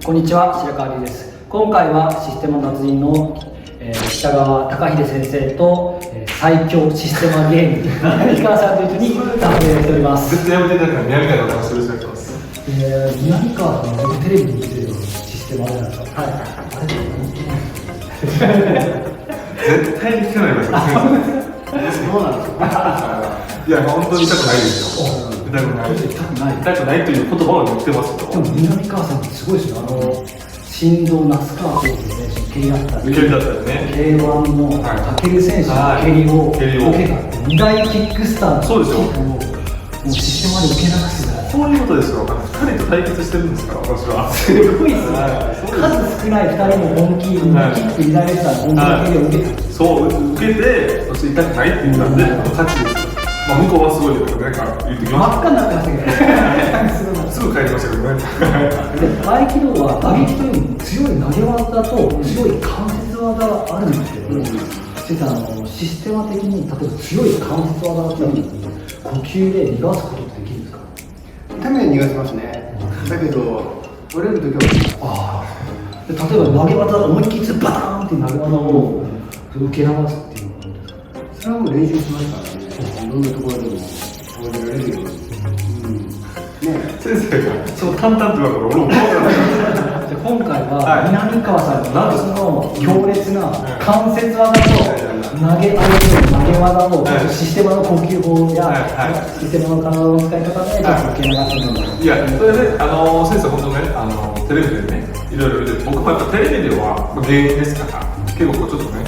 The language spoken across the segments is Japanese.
こんにちは、白川龍です。今回はシステマ達人の、北川隆秀先生と、最強システマ芸人南川さんと一緒に参加しております。絶対やめていただくから南川さんをするしてます。南川さんはテレビに出てるシステマなんですか。はい。絶対に聞かないでください。そうなんですか。いや本当に痛くないですよ。痛くないという言葉を言ってますけど。でも南川さんってすごいですよ。新藤那須川選手の蹴りだったり、K1 の武選手の蹴りを受けたって2大キックスターのキックをもうシステマで受け流すぐらい。そういうことですよ。2人と対決してるんですから私は。すごいですね。数少ない2人も本気キック2大スターの本気の蹴りを受けた。そう受けて、そして痛くないって言ったんで勝ちですよ。向こうはすごいなんか言ってきました。真っ赤になってましたけどすぐ帰りましたけどね。合気道は打撃というよりも強い投げ技と強い関節技があるんですけど、システマ的に例えば強い関節技があった時に呼吸で逃がすことってできるんですか？ために逃がしますね。だけど折れる時は例えば投げ技思いっきりバーンって投げ技を受け流すっていうのはどうですか？それはもう練習しますからね。いろんなところでも覚えられるように。先生がそう淡々と言われたら俺も今回は南川さんの強烈な関節技と投げ技をシステマの呼吸法やシステマの体の使い方で受け流してるんだ。いや、それで、先生、本当ね、テレビでね、いろいろ見て、僕もやっぱテレビでは芸人ですから、結構ちょっとね、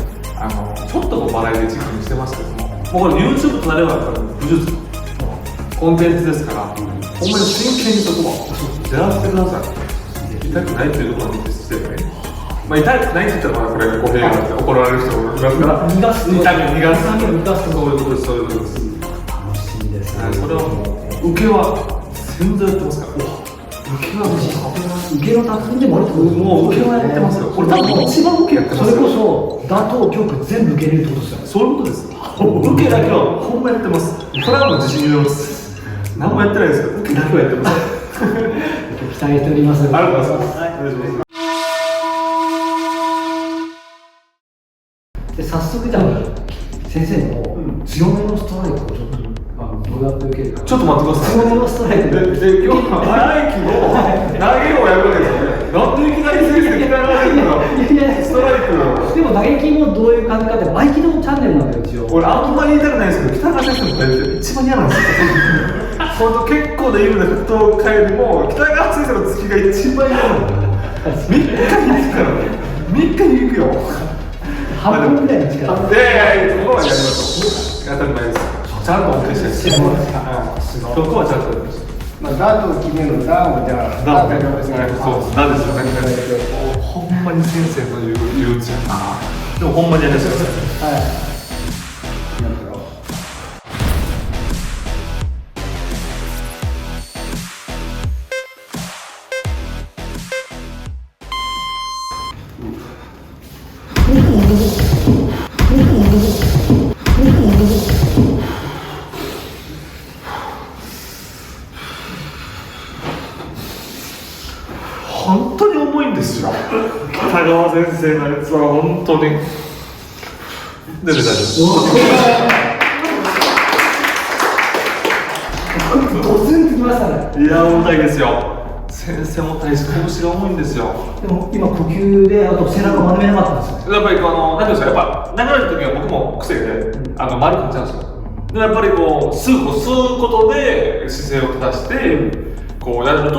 ちょっとバラエティチックにしてますけども、もうこれ YouTube となれば武術のコンテンツですから、ほんまに真剣にそこはやらせてください。痛くないっていうところにしてね。まあ、痛くないって言ったらこれ語弊があって怒られる人もいますから、逃がす痛み逃がす。そういうことです、そういうことです。楽しみですね。それはもう受けは全然やってますから。受けは受けの達人でもあるともう受けはやってますよ。これ多分一番受けやってますよ。それこそ打倒曲全部受けれるってことですよね。そういうことです。受けだけはほんまやってます。これはもう自信入れます。何もやってないですけど、受けだけはやってます。期待しております。ありがとうございます。お願いします。で早速じゃあ先生の強めのストライクをちょっとどうやって受けるか。ちょっと待ってください。強めのストライクで今日は荒木の投げをやるわけですよね。なんでいきなり先生に鍛えられるのか。ストライク。でも打撃もどういう感じかって合気道チャンネルなんだよ一応。俺あんまり言いたくないですけど、北川先生のタイプって一番嫌なんですよ。本当結構な意味で沸騰会よりも北川先生の突きが一番嫌なんだよ。3日に行くからね。3日に行くよ。半分ぐらいの力。いやいや、ここはやりましょう。当たり前です。ちゃんとお消しして。ここはちゃんとやりましょう。まあダートを決めるのダーをじゃあダーですね。そうです。ダーですよね。ほんまに先生の言うやつやな。でもほんまにやりましょう。はい。本当に重いんですよ。北川先生のやつは本当に。で大丈夫。ドツンときましたね。いや重たいですよ。先生も大して拳が重いんですよ。でも今呼吸であと背中丸めなかったんですよ。やっぱりなんていうんですか、やっぱ流れる時は僕も癖で丸くなっちゃうんですよ。でやっぱり吸うことで姿勢を正してやると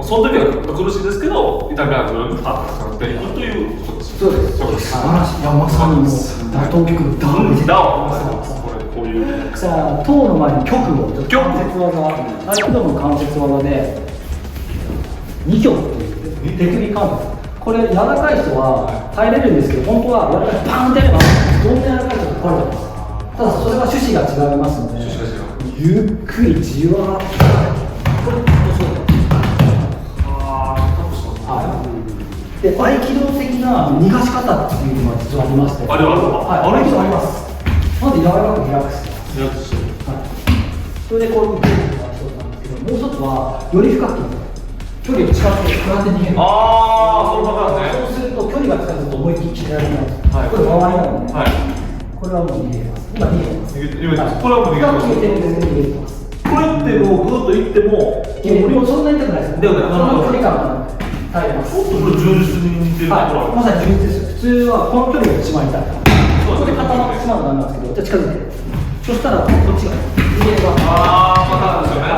その時は苦しいですけど痛みはずっとパッとなっていくということです。そうです。そうです。素晴らしい。いやまさにもう打倒曲のダウンです。こういうじゃあ塔の前に曲を関節技、合気道の関節技で2曲っていう手首関節。これ柔らかい人は耐えれるんですけど、本当は柔らかいパーンってやればどんな柔らかい人も壊れてます。ただそれは趣旨が違いますので、ゆっくりじわーっと。で合気道的な逃がし方っていうのが実はありまして、あれは合気道あります。まず柔らかくリラックス。それでこう受けるのが一つなんですけど、もう一つはより深く距離を近くて、こうやって逃げる。ああ、そのパターンね。そうすると距離が近づくと思いっきり切れられないんですよ。はいこれ周りなので、はい。これはもう逃げます。今逃げてます。これはもう逃げてます逃げてるんですけど逃げてます。これってもうぐっと行っても、もうそんなに痛くないです。でもねその距離感が耐えます。ちょっとこれ充実に似てるところはい、まさに充実です。普通はこの距離が一番痛い。ここで固まってしまうのなんですけど、じゃあ近づいて。そしたらこっちが逃げれば。ああ、パターンですよね。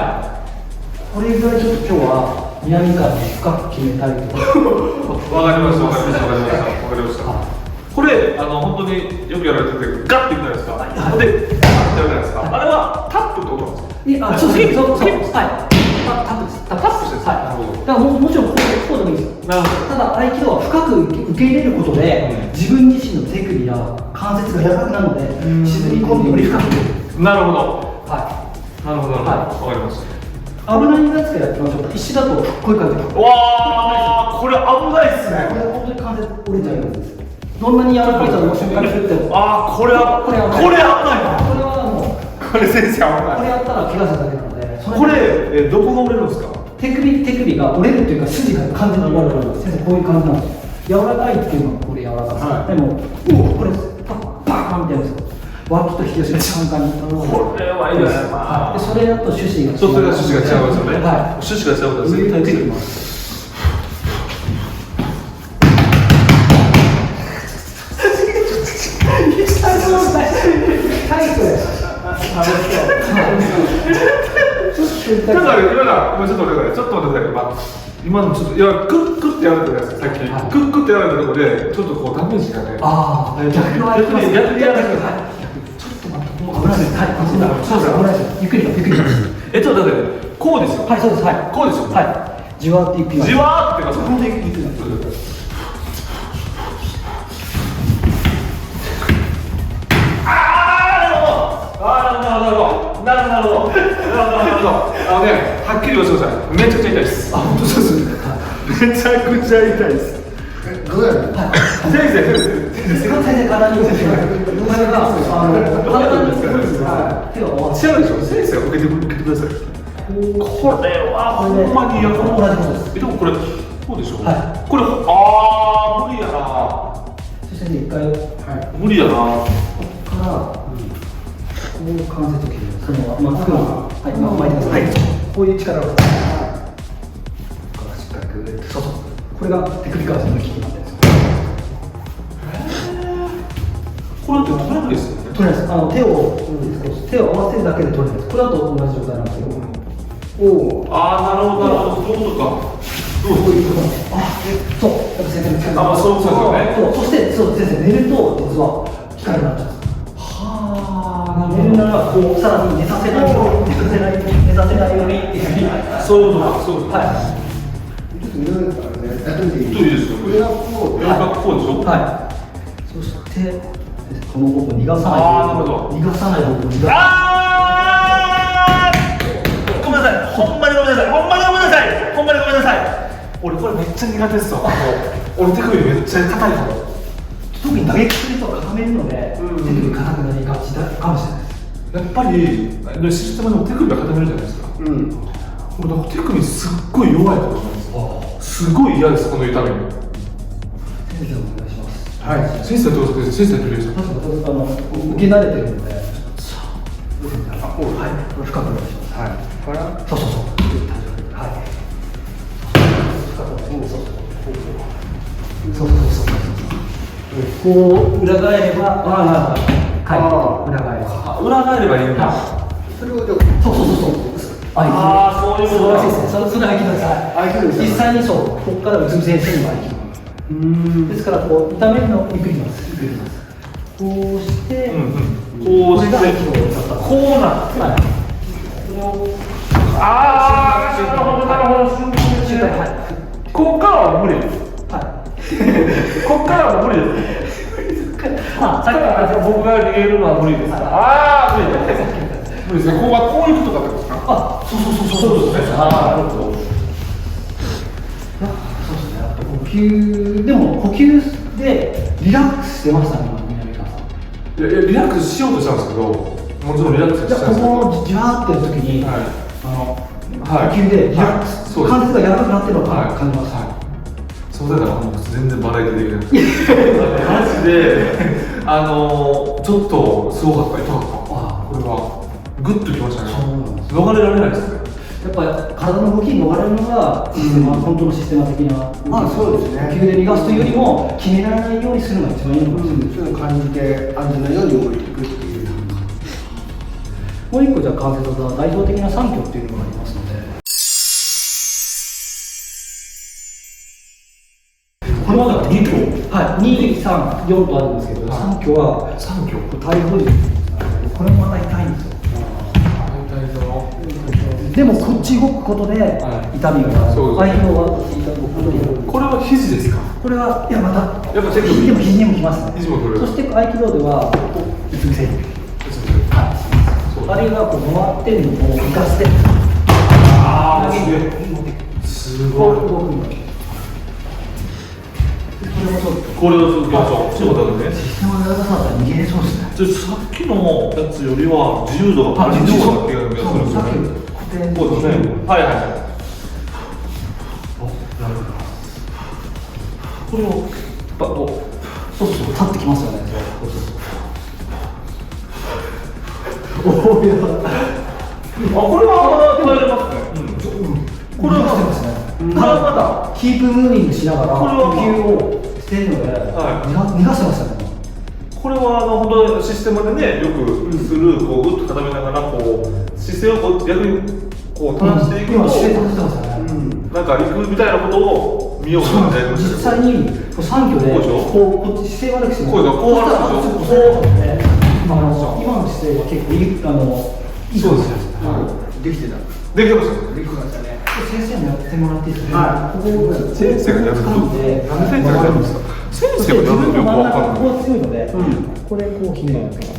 これぐらいちょっと今日は南から深く決めたいところ。わかりました、わかりました、わかりました、わかりました。これ、本当によくやられてて、ガッていくじゃないですか。はいで、ガッてやるじゃないですか。あれはタップってことなんですか。いや、そうそうそうそう、はい。タップです。タップです。はい。だからもちろんこうでもいいですよ。なるほど。ただ合気道は深く受け入れることで、自分自身の手首や関節が柔らかくなるので、沈み込んでより深く入れる。なるほど。はなるほど、なるほど。わかりました。い。危ないやつからやってみましょうか。石だとこういう感じで。わあ、これ危ないっすこれね。本当に関節折れちゃうんです。どんなに柔らかい人の瞬間に振っても。ああ、これは、これ危ない。これ危ない。これはもう、これ先生危こない。れやったら怪我しただけなので。これ、どこが折れるんですか。手首が折れるというか筋が完全に折れる。先生こういう感じなんですよ。柔らかいっていうのはこれ柔らかさ。でも、これパーンってやるんですよ。脇と肘を瞬間に。これはいいですね。はい。でそれだと趣旨が違う。そう、それが趣旨が違うんですよね。はい。趣旨が違うから絶対できます。ちょっと今ちょっと待ってください。ちょっと待ってください。今のちょっと、いや、クックってやられたじゃないですか、さっき。はいクックってやられたところで、ちょっとこう、ダメージがね。ああ、逆の逆にやってやらなきゃ。ちょっと待って、もう危ないです。はい、そうです。危ないです。ゆっくりゆっくり。ちょっと待って、こうですよ。はい、そうです。はい。こうですよ。はい。じわっていくように。じわーって言ってます。本当にゆっくり。なるほど。はっきり言わせてください。めちゃくちゃ痛いです。あ、本当そうです。めちゃくちゃ痛いです。どうやる先生。先生からに言うてお前が簡単に手を合わせ違うでしょ。先生受けてください。これはほんまにや同じことです。でもこれこうでしょ。はいこれ無理やな。そして一回無理やな。ここからこう関節を切る。そのまっすぐはい、巻いてください。はい。こういう力を。ここからしっかりグーッと。そうそう。これが手首関節の効きなんです。これって取れないですよね。取れないです。手を合わせるだけで取れないです。これだと同じ状態なんですけど。おお。なるほど、なるほど。そういうことか。こういうことなんです。そう。やっぱ先生の力。そうですよね。そう。そしてそう先生寝ると実は効かなくなっちゃうんです。寝るならこうさらに寝させないように寝させないようにっていうふうに。そういうことか。そういうことか。はい。ちょっと見られるからね。やってみていいいいですよ。これがこう。こうでしょ。はい。そしてこの方向逃がさない。なるほど。逃がさない方向逃が。ごめんなさい。ほんまにごめんなさい。ほんまにごめんなさい。ほんまにごめんなさい。俺これめっちゃ苦手ですわ。俺手首めっちゃ硬いから。特に打撃する人が固めるので、手首硬くなりがちだかもしれないです。やっぱりシステムでも手首が固めるじゃないですか。俺なんか手首すっごい弱いかもしれないです。すごい嫌です、この痛み。先生お願いします。はい。先生どうぞ。先生どうですか。受け慣れてるので。はい。深くお願いします。はい。からそう。はい。そう。こう裏返れば、はい。裏返れば。裏返ればいいんだ。それをじゃそう。そういうこと。そういうことだ。素晴らしいですね。それ合気道です。実際にそう。ここからうつ伏せにするのが合気道。ですからこう痛めるのをゆっくります。こうして、こうして、これが合気道だった。こうなって。はい。これをなるほど。こっからは無理です。こっからは無理です。さっきから僕が逃げるのは無理です。無理です。無理ですね。こういうことかですか。そうですね。なるほど。そうですね。呼吸でも呼吸でリラックスしてましたね、南川さん。リラックスしようとしたんですけど、もちろんリラックスしたんですけど。ここジャーってやるときに、呼吸で、そうです関節が柔らかくなってるのをはい感じます。そうだからもう全然バラエティできないマジでちょっとすごかった痛かったこれはグッときましたね逃れられないですねやっぱり体の動きに逃れるのが本当のシステマ的な、まあそうですね。呼吸で逃がすというよりも決められないようにするのが一番いいのかもしれない。そういうのを感じて安全なように動いていくっていう。もう一個じゃあ関節技代表的な3挙っていうのがありますので、これまだ2挙はい2、3、4とあるんですけど、3挙は3挙対保持、これもまた痛いんですよ。大体ぞでもこっち動くことで痛みがある。そうです相手の動くことで。これは肘ですかこれはいやまたやっぱチェック肘でも肘にもきますね。肘もくるそして合気道ではうつ伏せ。そうあるいはこう回ってるのを浮かせて。ああすごいこれをちょっとちょっと待ってねシステムの長さだったら逃げれそうですね。さっきのやつよりは自由度が自由度だけがするんですさっきよね固定そうですねはいはいはいこれをそうそう立ってきますよね。おおいや。これは耐えれますねこれはですね。体まだキープムービングしながらこれは呼吸をしているので、逃がしてますよね。これは本当にシステムでねよくするこうグッと固めながらこう姿勢をこう逆にこう正していくと今姿勢正してますよね。なんかいくみたいなことを見ようと思ってやりま実した際に3挙でこうでしょこっち姿勢悪くしてこうでしょこうしたらこう圧力を抑えるので今の姿勢は結構いいそうですできてた。できてましたできてましたね。先生もやってもらっていいですか。はいここ先生がやると掴んでなんで先生がやるんですか先そして生がやるのよく自分の真んわかんない中ここが強いので、これこうひねるから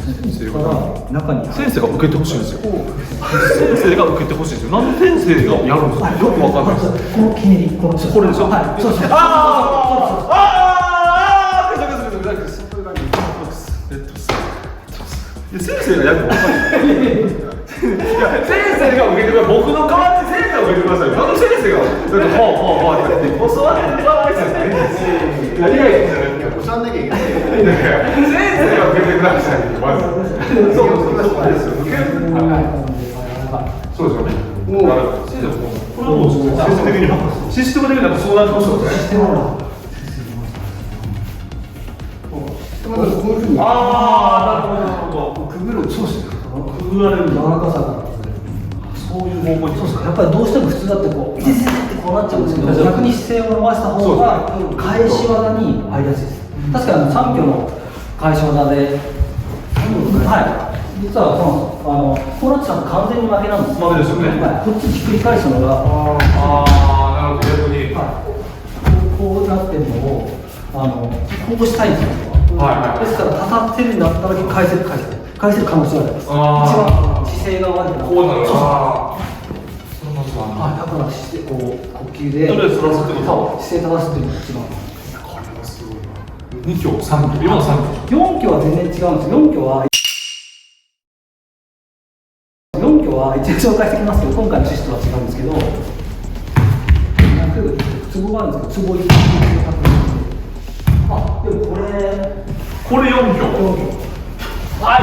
先生から中に先生が受けてほしいんですよ先生が受けてほしいんですよなんで先生がやるんですかよくわかんないですこのひねりこれでしょはいそうそう先生がやるの分かんないいや先生が受けてください僕の代わりに先生が受けてくださいなんで先生がなんかほうって教わってもらわないですよね何がいいんじゃないいや、教わんなきゃいけない。先生が受けてくださいまずそうですよ受けるそうですよねもう先生もこれはもうシステム的になんか相談しますよねまだこういうふうにああなるほどくぐる。そうですね。くぐられる柔らかさがそういう方向にそうですか。やっぱりどうしても普通だってこう、いてててってこうなっちゃうんですけど、逆に姿勢を伸ばした方が返し技に入りやすいです。確かに3挙の返し技で、はい。実はそうなんです。こうなっちゃうと完全に負けなんです。負けですよねはい。こっちひっくり返すのが、ああなるほど逆にこうなってるのをこうしたいんですよ。はいですから立ってるんだったら返せる可能性があります。一あ番姿勢が悪くなる。こうなるそうそうあそのまずはだから姿勢こう呼吸でとりあえず反らすってこと姿勢正すっていうのが一番。これはすごいな2挙3挙今の3挙4挙は全然違うんですよ。4挙は一応紹介してきますけど、今回の趣旨とは違うんですけど、ツボがあるんですけど、ツボ1あ、でもこれ4挙4挙はい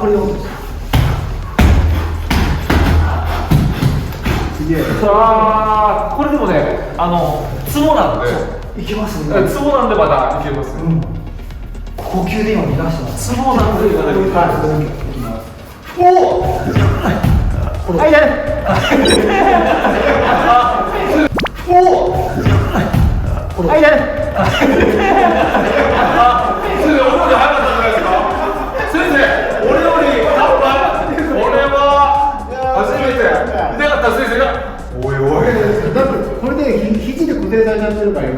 これ4挙です。すげえ。さあこれでもねツボなんでいけますね。ツボなんでまだいけます呼吸で今逃がしてます。ツボなんでおおはいやれおおはいやれ先生、俺より早かったじゃないですか先生、俺より俺は初めて痛かった先生がおいおいだってこれで肘で固定されちゃってるからよ。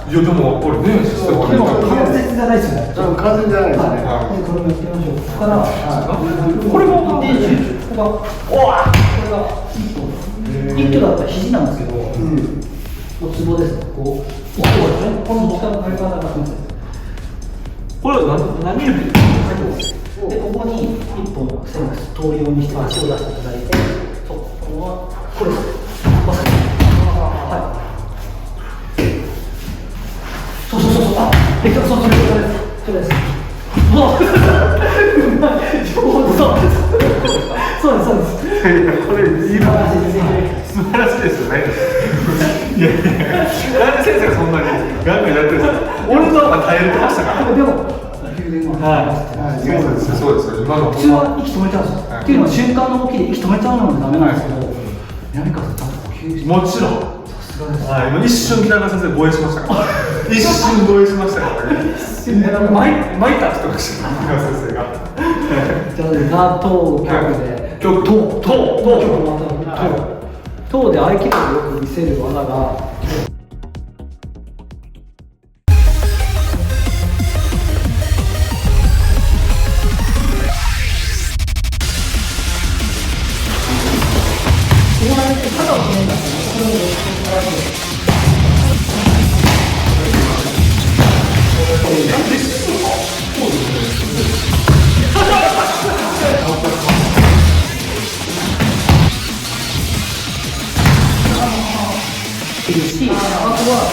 いやでもこれねシステムが関節じゃないですよね。多分完全じゃないですね。これもやってみましょう。ここからこれもでここがこれが一挙だったら肘なんですけど、おツボですね。こう一挙ですね。この下の張り方がすみません。これは何指でここに一本の線が通るようにして足を出していただいて、そうこのままこれですまさにそうそうそうそう、あできた、そうそれですそれですもうそうですそうですこれいいな、素晴らしいですよね。いやいや、なんで先生がそんなにガンガンやってるんですか。俺の方が耐えてましたから。でもそうです。今の普通は息止めちゃうんですよ、っていうのは瞬間の動きで息止めちゃうのでダメなんですけど、南川さんちゃんと呼吸して、もちろん。さすがです。はい、一瞬北川先生防衛しましたから。一瞬防衛しましたからね。巻いたって言ってました。北川先生が。じゃあ、と曲で、曲とで合気道をよく見せる技が。し、あとは